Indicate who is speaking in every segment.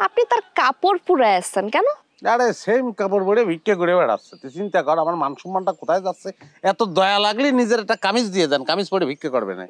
Speaker 1: আপনি তার কাপড় পুরাই আসছেন কেন?
Speaker 2: আরে সেম কাপড় পরে ভিক্ষে করে বেড়াচ্ছে, তুই চিন্তা কর আমার মান সম্মানটা কোথায় যাচ্ছে। এত দয়া লাগলে নিজের একটা কামিজ দিয়ে দেন, কামিজ পরে ভিক্ষে করবে না।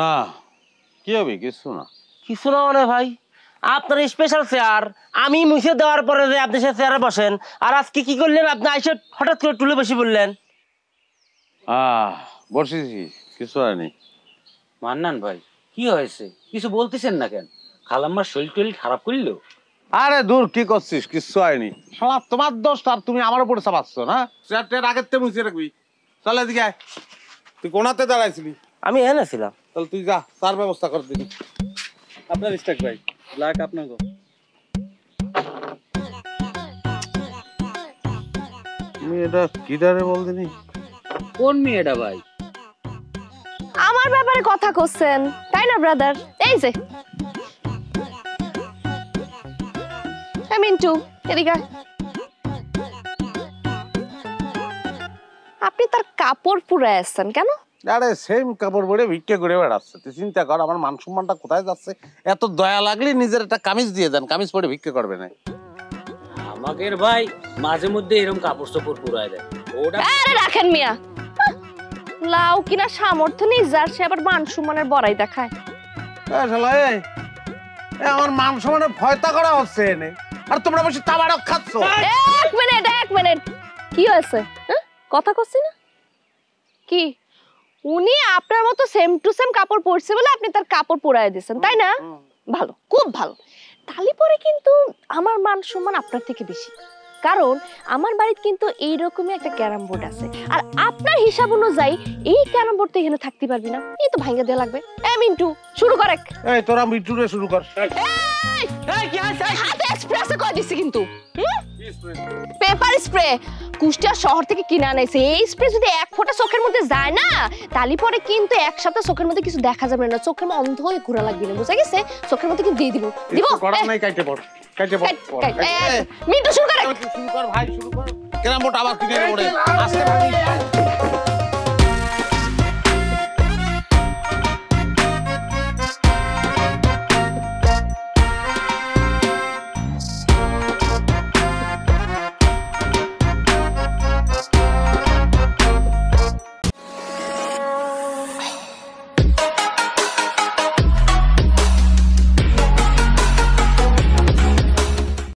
Speaker 2: না কি হবে, কিছু না।
Speaker 3: কিছু না মানে ভাই, আপনার স্পেশাল চেয়ার আমি মুছে দেওয়ার পরে যে আপনি সে চেয়ারে বসেন, আর আজকে কি করলেন আপনি আইসে হঠাৎ করে টুলে বসে বললেন?
Speaker 2: বসেছি, কিছু হয়নি।
Speaker 4: মান্নান ভাই কি হয়েছে, কিছু বলতেছেন না কেন? খালাম্মার শরীর টরীর খারাপ করলো?
Speaker 2: আরে দূর, কি করছিস, কিছু হয়নি। শালা তোমার দোষ, আর তুমি আমার উপরে চাপাচ্ছ না। চেয়ারটার আগের থেকে মুছে রাখবি। চল এদিকে আয়। তুই কোনাতে দাঁড়াইছিলি?
Speaker 3: আমি এনে ছিলাম।
Speaker 2: তাহলে তুই যা, তার ব্যবস্থা করে দিবি।
Speaker 4: আপনার স্টাক ভাই, লাখ আপনার গো।
Speaker 2: মেয়েটা কিডারে বলদিনি?
Speaker 4: কোন মেয়েটা ভাই?
Speaker 1: আমার ব্যাপারে কথা করছেন তাই না ব্রাদার? এই যে মিন্টু, এদিকে আপনি তার কাপড় পুরাই আসছেন কেন?
Speaker 2: আরে সেম কাপড় পরে ভিক্ষে করে বেড়াচ্ছে, তুই চিন্তা কর আমার মান সম্মানটা কোথায় যাচ্ছে। এত দয়া লাগলে নিজের একটা কামিজ দিয়ে দেন, কামিজ পরে ভিক্ষে করবে না।
Speaker 4: আমাদের ভাই মাঝে মধ্যে এরকম কাপড় চোপড় পুরাই দেয়। ওটা
Speaker 1: আরে রাখেন মিয়া, লাউ কিনা সামর্থ্য নেই যার, সে আবার মান সম্মানের বড়াই দেখায়।
Speaker 2: আমার মান সম্মানের ভয়তা করা হচ্ছে এনে, আর তোমরা বসে তাবারক খাচ্ছ।
Speaker 1: এক মিনিট, কি হয়েছে? কথা করছি না কি? উনি আপনার মতো সেম টু সেম কাপড় পরছে বলে আপনি তার কাপড় পরায় দিয়েছেন তাই না? ভালো, খুব ভালো। তালি পরে কিন্তু আমার মান সম্মান আপনার থেকে বেশি, কারণ আমার বাড়িতে কিন্তু এইরকমই একটা ক্যারাম বোর্ড আছে, আর আপনার হিসাব অনুযায়ী এই ক্যারাম বোর্ড তো এখানে থাকতে পারবি না, এই তো ভাঙা দেওয়া লাগবে। মিন্টু শুরু করে।
Speaker 2: তোরা মিন্টুরে শুরু কর।
Speaker 1: হাতে এক্সপ্রেসে কয় দিছি কিন্তু, পেপার স্প্রে কুষ্টিয়া শহর থেকে কিনে আনাইছে। এই স্প্রে যদি এক ফোঁটা চোখের মধ্যে যায় না, তালি পরে কিন্তু একসাথে চোখের মধ্যে কিছু দেখা যাবে না, চোখের মধ্যে অন্ধ হয়ে ঘোরা লাগবে না, বুঝা গেছে? চোখের মধ্যে কিন্তু দিয়ে দিব। মিন্টু শুরু করে।
Speaker 2: শুরু কর ভাই, শুরু কর। ক্যারাম বোর্ড আবার কিনে আনবো রে। আস্তে ভাই।